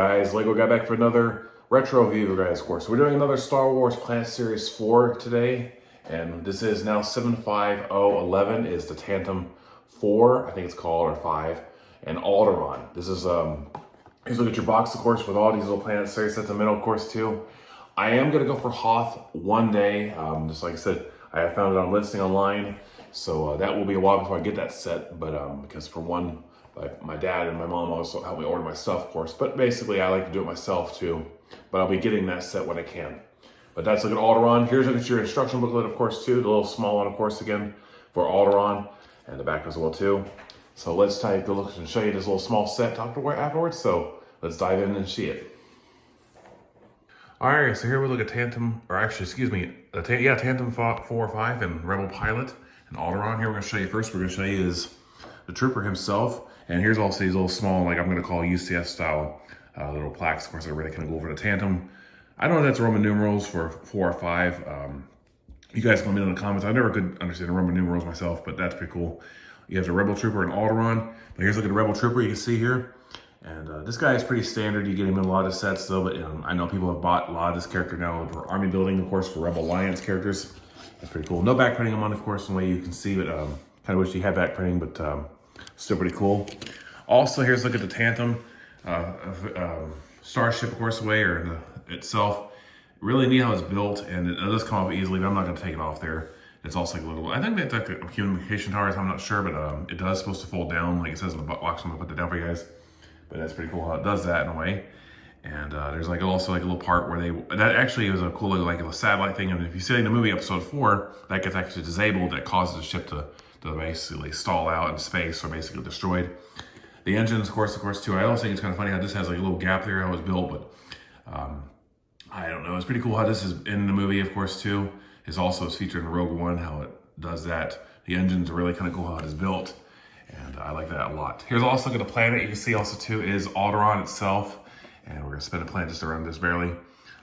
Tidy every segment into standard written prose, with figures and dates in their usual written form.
guys, Lego got back for another retro review, guys, of course. We're doing another Star Wars Planet Series 4 today, and this is now 75011 is the Tantive 4, I think it's called, or 5, and Alderaan. This is, here's a look at your box, of course, with all these little Planet Series sets in the middle, of course, too. I am going to go for Hoth one day, just like I said, I have found it on listing online, so that will be a while before I get that set, but because for one, my dad and my mom also help me order my stuff, of course. But basically, I like to do it myself too. But I'll be getting that set when I can. But that's look at Alderaan. Here's look at your instruction booklet, of course, too. The little small one, of course, again, for Alderaan. And the back as well, too. So let's take a look and show you this little small set afterwards. So let's dive in and see it. All right, so here we look at Tantive, or actually, excuse me, Tantive 4 or 5 and Rebel Pilot and Alderaan. Here we're going to show you first. We're going to show you is the trooper himself. And here's also these little small, like I'm going to call UCS style little plaques. Of course, they're really kind of go over the Tantive. I don't know if that's Roman numerals for 4 or 5. You guys can let me know in the comments. I never could understand the Roman numerals myself, but that's pretty cool. You have the Rebel Trooper and Alderaan. But here's look at the Rebel Trooper you can see here. And this guy is pretty standard. You get him in a lot of sets though, but I know people have bought a lot of this character now for army building, of course, for Rebel Alliance characters. That's pretty cool. No back printing on, of course, in the way you can see, but kind of wish you had back printing, but still pretty cool. Also, here's a look at the Tantive Starship, of course, way, or itself. Really neat how it's built, and it does come off easily, but I'm not going to take it off there. It's also like a little, I think that's like a communication tower, I'm not sure, but it does supposed to fold down, like it says in the box. I'm going to put that down for you guys. But that's pretty cool how it does that in a way. And there's like also like a little part where that actually is a cool little, like a satellite thing. And if you see in the movie episode 4, that gets actually disabled, that causes the ship to basically stall out in space, or basically destroyed. The engines, of course, too. I also think it's kind of funny how this has like a little gap there, how it was built, but I don't know. It's pretty cool how this is in the movie, of course, too. It's also featured in Rogue One, how it does that. The engines are really kind of cool how it is built, and I like that a lot. Here's also look at the planet. You can see also, too, is Alderaan itself, and we're going to spin a planet just around this barely.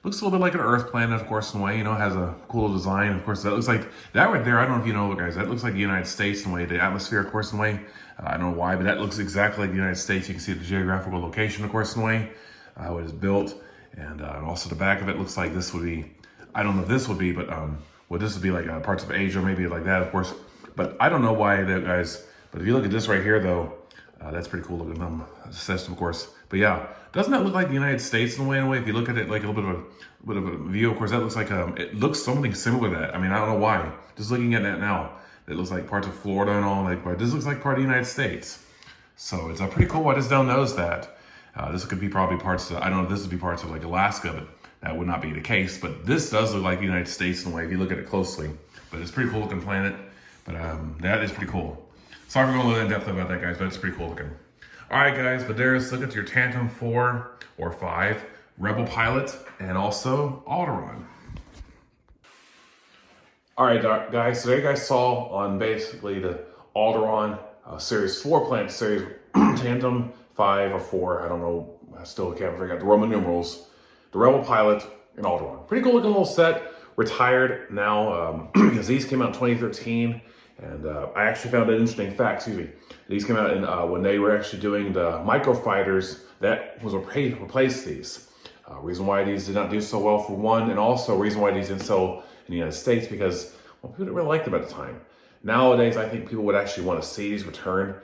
Looks a little bit like an Earth planet, of course, in a way, has a cool design. Of course, that looks like, that right there, I don't know if you know, guys, that looks like the United States in a way, the atmosphere, of course, in a way. I don't know why, but that looks exactly like the United States. You can see the geographical location, of course, in a way, how it is built. And also the back of it looks like this would be, I don't know if this would be, but what this would be like parts of Asia, maybe like that, of course. But I don't know why that, guys, but if you look at this right here, though, that's pretty cool looking system, of course. But yeah, doesn't that look like the United States in a way? If you look at it like a little bit of a view, of course, that looks like it looks something similar to that. I mean, I don't know why. Just looking at that now, it looks like parts of Florida and all, but this looks like part of the United States. So it's pretty cool. I just don't notice that. This could be probably parts of, I don't know if this would be parts of like Alaska, but that would not be the case. But this does look like the United States in a way if you look at it closely. But it's a pretty cool looking planet. But that is pretty cool. Sorry for going a little in depth about that, guys, but it's pretty cool looking. All right, guys, but there's, look at your Tantive 4 or 5, Rebel Pilot, and also Alderaan. All right, guys, so there you guys saw on basically the Alderaan Series 4 Planet Series, Tantive 5 or 4, I don't know, I still can't figure out the Roman numerals, the Rebel Pilot, and Alderaan. Pretty cool looking little set, retired now, because these came out in 2013, and I actually found an interesting fact, excuse me. These came out in, when they were actually doing the microfighters, that was replaced these. Reason why these did not do so well for one, and also reason why these didn't sell in the United States, because people didn't really like them at the time. Nowadays, I think people would actually want to see these return.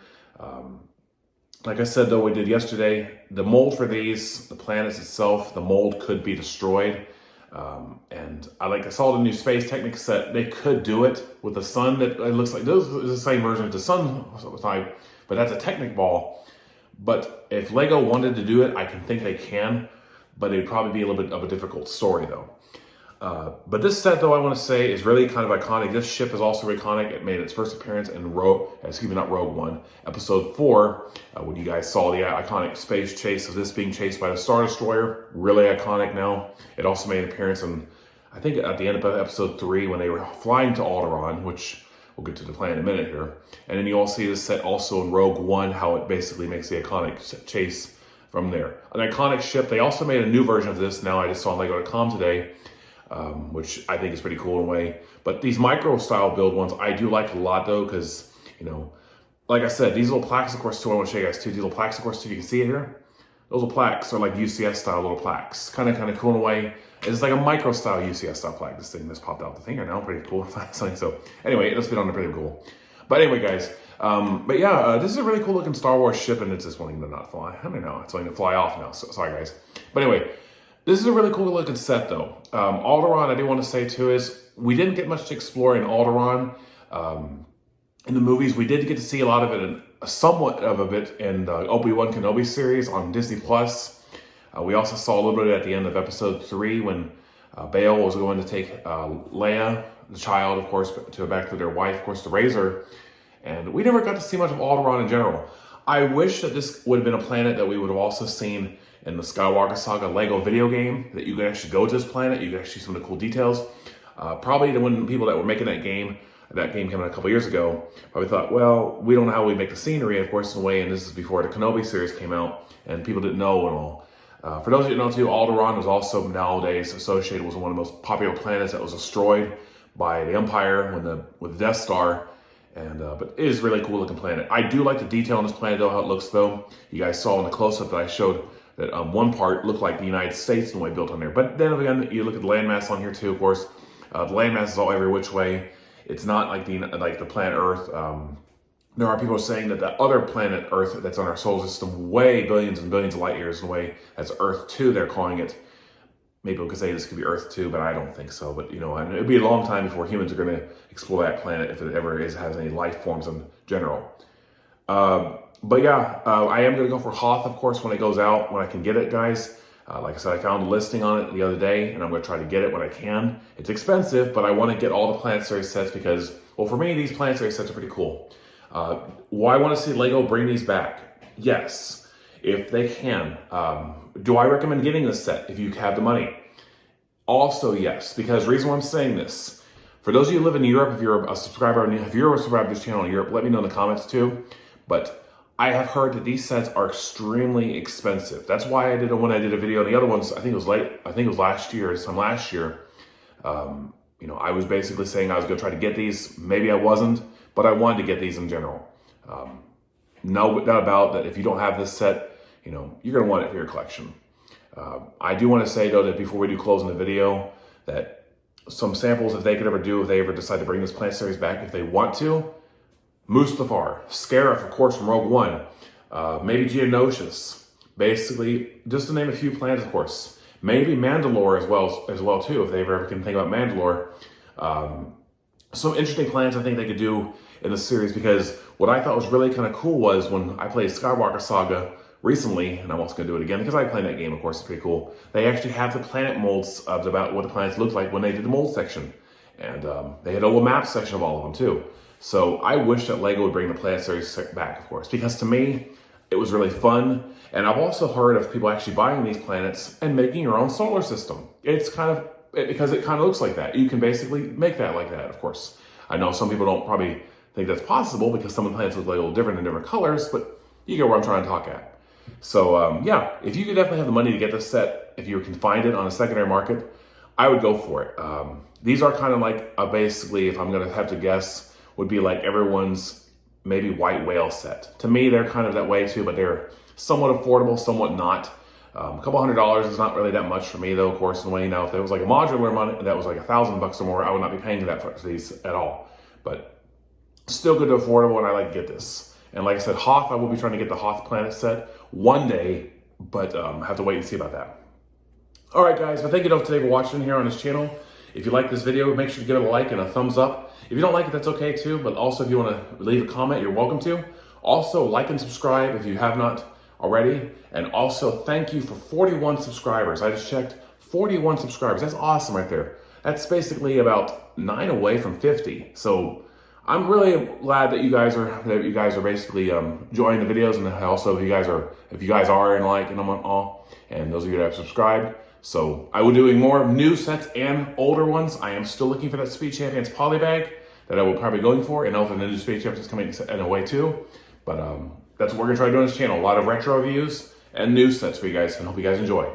Like I said, though, we did yesterday, the mold for these, the planets itself, the mold could be destroyed. And I saw the new Space Technics set. They could do it with the sun. That it looks like this is the same version of the sun type, but that's a Technic ball. But if Lego wanted to do it, I can think they can, but it'd probably be a little bit of a difficult story though. But this set, though, I want to say is really kind of iconic. This ship is also iconic. It made its first appearance in Rogue One, Episode 4, when you guys saw the iconic space chase of this being chased by the Star Destroyer. Really iconic now. It also made an appearance in, I think, at the end of Episode 3 when they were flying to Alderaan, which we'll get to the plan in a minute here. And then you all see this set also in Rogue One, how it basically makes the iconic chase from there. An iconic ship. They also made a new version of this now. I just saw on Lego.com today. Which I think is pretty cool in a way. But these micro style build ones, I do like a lot though, because, like I said, these little plaques, of course, too, I want to show you guys too. These little plaques, of course, too, you can see it here. Those little plaques are like UCS style little plaques. Kind of cool in a way. It's like a micro style UCS style plaque. This thing just popped out the finger now. Pretty cool. So anyway, it does fit on it pretty cool. But anyway, guys. But yeah, this is a really cool looking Star Wars ship, and it's just wanting to not fly. I don't know. It's wanting to fly off now. So sorry, guys. But anyway, this is a really cool looking set, though. Alderaan, I do want to say too, is we didn't get much to explore in Alderaan. In the movies, we did get to see a lot of it, somewhat of a bit in the Obi-Wan Kenobi series on Disney+. We also saw a little bit at the end of episode 3 when Bail was going to take Leia, the child, of course, back to their wife, of course, to raise her. And we never got to see much of Alderaan in general. I wish that this would have been a planet that we would have also seen in the Skywalker Saga Lego video game, that you could actually go to this planet, you could actually see some of the cool details. Probably when people that were making that game came out a couple years ago, probably thought, well, we don't know how we make the scenery, of course, in a way, and this is before the Kenobi series came out, and people didn't know and all. For those of you who know too, Alderaan was also nowadays associated with one of the most popular planets that was destroyed by the Empire with the Death Star. And but it is a really cool looking planet. I do like the detail on this planet though, how it looks though. You guys saw in the close-up that I showed that one part looked like the United States and the way built on there. But then again, you look at the landmass on here too, of course. The landmass is all every which way. It's not like the planet Earth. There are people saying that the other planet Earth that's on our solar system, way billions and billions of light years away, that's Earth 2, they're calling it. Maybe we could say this could be Earth 2, but I don't think so. But, and it'd be a long time before humans are going to explore that planet if it ever has any life forms in general. But yeah, I am going to go for Hoth, of course, when it goes out, when I can get it, guys. Like I said, I found a listing on it the other day, and I'm going to try to get it when I can. It's expensive, but I want to get all the planetary sets because, well, for me, these planetary sets are pretty cool. Why I want to see Lego bring these back? Yes, if they can. Do I recommend getting this set if you have the money? Also, yes, because the reason why I'm saying this, for those of you who live in Europe, if you're a subscriber, if you're a subscriber to this channel in Europe, let me know in the comments too. But I have heard that these sets are extremely expensive. That's why when I did a video on the other ones, I think it was last year, I was basically saying I was going to try to get these. Maybe I wasn't, but I wanted to get these in general. No doubt about that. If you don't have this set, you're going to want it for your collection. I do want to say, though, that before we do closing the video, that some samples, if they ever decide to bring this Planet Series back, if they want to, Mustafar, Scarif, of course, from Rogue One, maybe Geonosis, basically, just to name a few planets, of course. Maybe Mandalore as well too, if they ever can think about Mandalore. Some interesting planets I think they could do in the series, because what I thought was really kind of cool was when I played Skywalker Saga recently, and I'm also going to do it again because I played that game, of course, it's pretty cool. They actually have the planet molds about what the planets looked like when they did the mold section. And they had a little map section of all of them too. So I wish that Lego would bring the Planet Series back, of course, because to me, it was really fun. And I've also heard of people actually buying these planets and making your own solar system. It's because it kind of looks like that. You can basically make that like that, of course. I know some people don't probably think that's possible because some of the planets look like a little different in different colors, but you get where I'm trying to talk at. So yeah, if you could definitely have the money to get this set, if you can find it on a secondary market, I would go for it. These are kind of like basically, if I'm going to have to guess, would be like everyone's maybe white whale set. To me, they're kind of that way too, but they're somewhat affordable, somewhat not. A couple $100 is not really that much for me though, of course, in a way. Now, if there was like a modular money that was like $1,000 or more, I would not be paying that for these at all. But still good to affordable, and I like to get this. And like I said, Hoth, I will be trying to get the Hoth planet set one day, but have to wait and see about that. All right, guys, but thank you today for watching here on this channel. If you like this video, make sure to give it a like and a thumbs up. If you don't like it, that's okay too, but also if you want to leave a comment, you're welcome to. Also, like and subscribe if you have not already. And also, thank you for 41 subscribers. I just checked, 41 subscribers. That's awesome right there. That's basically about 9 away from 50. So I'm really glad that you guys are basically enjoying the videos, and also if you guys are and liking them all, and those of you that have subscribed. So I will be doing more new sets and older ones. I am still looking for that Speed Champions polybag that I will probably be going for, and also the new Speed Champions coming in a way too. But that's what we're gonna try to do on this channel. A lot of retro reviews and new sets for you guys, and hope you guys enjoy.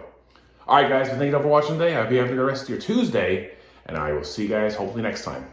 All right, guys, thank you for watching today. I hope you have a good rest of your Tuesday, and I will see you guys hopefully next time.